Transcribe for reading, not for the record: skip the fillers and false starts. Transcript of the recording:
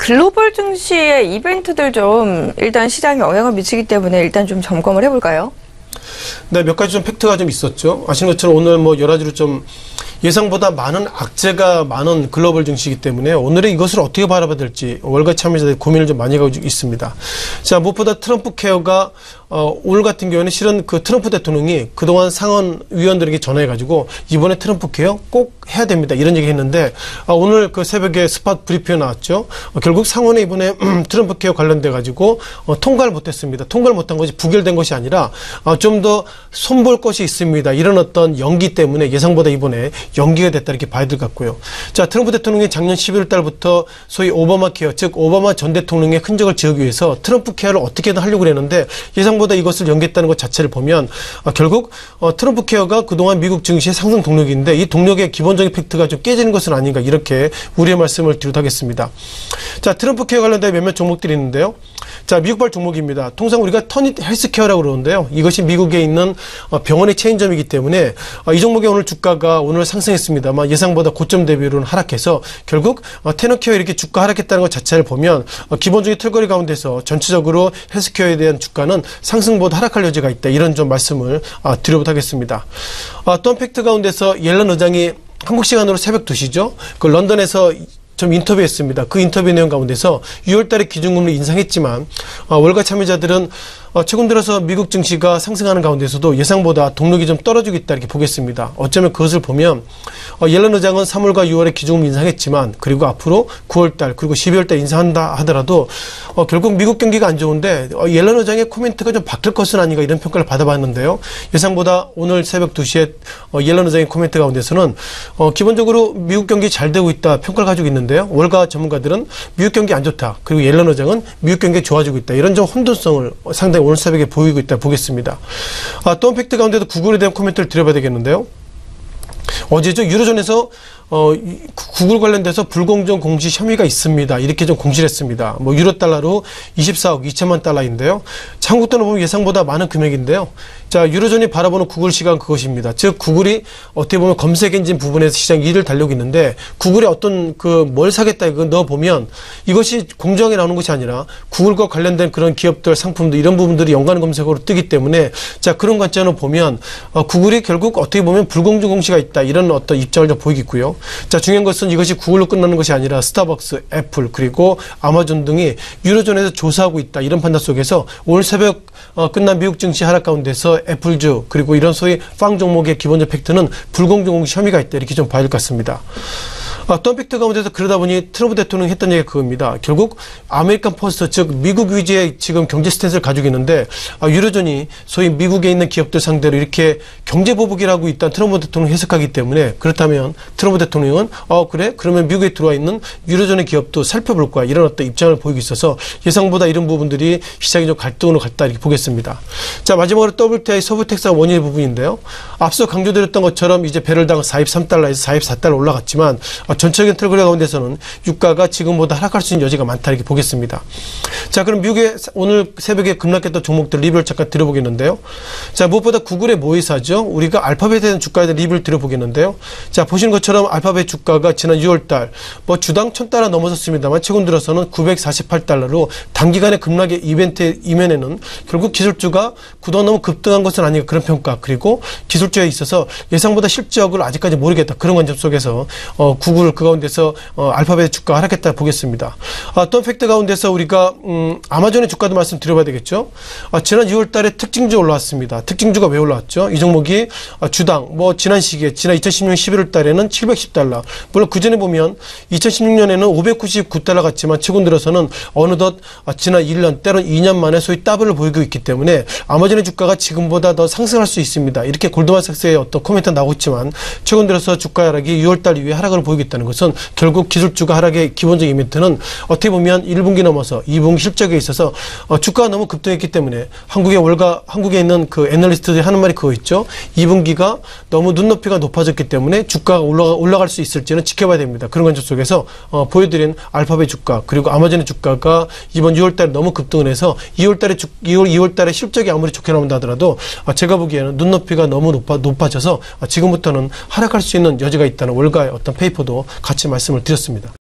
글로벌 증시의 이벤트들 좀 일단 시장에 영향을 미치기 때문에 일단 좀 점검을 해볼까요? 네, 몇 가지 좀 팩트가 좀 있었죠. 아시는 것처럼 오늘 뭐 여러 가지로 좀 예상보다 많은 악재가 많은 글로벌 증시이기 때문에 오늘의 이것을 어떻게 바라봐야 될지 월가 참여자들이 고민을 좀 많이 하고 있습니다. 자, 무엇보다 트럼프 케어가 오늘 같은 경우에는 실은 그 트럼프 대통령이 그동안 상원 위원들에게 전화해가지고 이번에 트럼프 케어 꼭 해야 됩니다. 이런 얘기 했는데 오늘 그 새벽에 스팟 브리핑이 나왔죠. 결국 상원에 이번에 트럼프 케어 관련돼가지고 통과를 못했습니다. 통과를 못한 것이 부결된 것이 아니라 좀 더 손볼 것이 있습니다. 이런 어떤 연기 때문에 예상보다 이번에 연기가 됐다 이렇게 봐야 될 것 같고요. 자, 트럼프 대통령이 작년 11월 달부터 소위 오바마 케어, 즉 오바마 전 대통령의 흔적을 지우기 위해서 트럼프 케어를 어떻게든 하려고 했는데 예상보다 이것을 연기했다는 것 자체를 보면 결국 트럼프 케어가 그동안 미국 증시의 상승 동력인데 이 동력의 기본적인 팩트가 좀 깨지는 것은 아닌가 이렇게 우리의 말씀을 드리도록하겠습니다. 자, 트럼프 케어 관련된 몇몇 종목들이 있는데요. 자, 미국발 종목입니다. 통상 우리가 터닛 헬스케어라고 그러는데요. 이것이 미국에 있는 병원의 체인점이기 때문에 이 종목의 오늘 주가가 오늘 상승했습니다만 예상보다 고점 대비로는 하락해서 결국 테너케어 이렇게 주가 하락했다는 것 자체를 보면 기본적인 틀거리 가운데서 전체적으로 헬스케어에 대한 주가는 상승보다 하락할 여지가 있다. 이런 좀 말씀을 드려보도록 하겠습니다. 또 한 팩트 가운데서 옐런 의장이 한국 시간으로 새벽 2시죠. 그 런던에서 좀 인터뷰했습니다. 그 인터뷰 내용 가운데서 6월달에 기준금리 인상했지만 월가 참여자들은 최근 들어서 미국 증시가 상승하는 가운데서도 예상보다 동력이 좀 떨어지고 있다 이렇게 보겠습니다. 어쩌면 그것을 보면 옐런 의장은 3월과 6월에 기준금리 인상했지만 그리고 앞으로 9월달 그리고 12월달 인상한다 하더라도 결국 미국 경기가 안 좋은데 옐런 의장의 코멘트가 좀 바뀔 것은 아닌가 이런 평가를 받아봤는데요. 예상보다 오늘 새벽 2시에 옐런 의장의 코멘트 가운데서는 기본적으로 미국 경기 잘 되고 있다 평가를 가지고 있는데요. 월가 전문가들은 미국 경기 안 좋다. 그리고 옐런 의장은 미국 경기 좋아지고 있다. 이런 좀 혼돈성을 상당히 오늘 새벽에 보이고 있다 보겠습니다. 또 한 팩트 가운데도 구글에 대한 코멘트를 드려봐야 되겠는데요. 어제죠. 유로존에서 구글 관련돼서 불공정 공시 혐의가 있습니다. 이렇게 좀 공시를 했습니다. 뭐 유로 달러로 24억 2천만 달러인데요. 한국 돈으로 보면 예상보다 많은 금액인데요. 자, 유로존이 바라보는 구글 시각 그것입니다. 즉 구글이 어떻게 보면 검색 엔진 부분에서 시장 1위를 달리고 있는데 구글에 어떤 뭘 사겠다 이거 넣어 보면 이것이 공정하게 나오는 것이 아니라 구글과 관련된 그런 기업들 상품들 이런 부분들이 연관 검색어로 뜨기 때문에 자, 그런 관점으로 보면 구글이 결국 어떻게 보면 불공정 공시가 있다 이런 어떤 입장을 좀 보이겠고요. 자, 중요한 것은 이것이 구글로 끝나는 것이 아니라 스타벅스, 애플 그리고 아마존 등이 유로존에서 조사하고 있다 이런 판단 속에서 오늘 새벽 끝난 미국 증시 하락 가운데서 애플주 그리고 이런 소위 빵 종목의 기본적 팩트는 불공정 공시 혐의가 있다 이렇게 좀 봐야 될 것 같습니다. 또 한 팩트 가운데서 그러다 보니 트럼프 대통령이 했던 얘기가 그겁니다. 결국 아메리칸 퍼스트 즉 미국 위주의 지금 경제 스탠스를 가지고 있는데 유로존이 소위 미국에 있는 기업들 상대로 이렇게 경제 보복이라고 일단 트럼프 대통령이 해석하기 때문에 그렇다면 트럼프 대통령은 그래? 그러면 미국에 들어와 있는 유로존의 기업도 살펴볼 거야. 이런 어떤 입장을 보이고 있어서 예상보다 이런 부분들이 시장이 좀 갈등으로 갔다 이렇게 보겠습니다. 자, 마지막으로 WTI 서부텍사스 원유의 부분인데요. 앞서 강조드렸던 것처럼 이제 배럴당 43달러에서 44달러 올라갔지만 전체적인 틀거리 가운데서는 유가가 지금보다 하락할 수 있는 여지가 많다 이렇게 보겠습니다. 자, 그럼 미국의 오늘 새벽에 급락했던 종목들 리뷰를 잠깐 드려보겠는데요. 자, 무엇보다 구글의 모의사죠. 우리가 알파벳에 대한 주가에 대한 리뷰를 드려보겠는데요. 자, 보시는 것처럼 알파벳 주가가 지난 6월달 주당 1000달러 넘어섰습니다만 최근 들어서는 948달러로 단기간의 급락의 이벤트 이면에는 결국 기술주가 그동안 너무 급등한 것은 아닌가 그런 평가 그리고 기술주에 있어서 예상보다 실적을 아직까지 모르겠다 그런 관점 속에서 구글 그 가운데서 알파벳 주가 하락했다 보겠습니다. 또 팩트 가운데서 우리가 아마존의 주가도 말씀드려봐야 되겠죠. 지난 6월 달에 특징주 올라왔습니다. 특징주가 왜 올라왔죠? 이 종목이 주당 지난 시기에 지난 2016년 11월 달에는 710달러 물론 그 전에 보면 2016년에는 599달러 같지만 최근 들어서는 어느덧 지난 1년 때로는 2년 만에 소위 더블을 보이고 있기 때문에 아마존의 주가가 지금보다 더 상승할 수 있습니다. 이렇게 골드만삭스의 어떤 코멘트가 나오고 있지만 최근 들어서 주가 하락이 6월 달 이후에 하락을 보이고 있다는 것은 결국 기술주가 하락의 기본적인 이벤트는 어떻게 보면 1분기 넘어서 2분기 실적에 있어서 주가가 너무 급등했기 때문에 한국에 있는 그 애널리스트들이 하는 말이 그거 있죠. 2분기가 너무 눈높이가 높아졌기 때문에 주가가 올라갈 수 있을지는 지켜봐야 됩니다. 그런 관점 속에서 보여드린 알파벳 주가 그리고 아마존의 주가가 이번 6월달에 너무 급등을 해서 2월달에 실적이 아무리 좋게 나온다 하더라도 제가 보기에는 눈높이가 너무 높아져서 지금부터는 하락할 수 있는 여지가 있다는 월가의 어떤 페이퍼도 같이 말씀을 드렸습니다.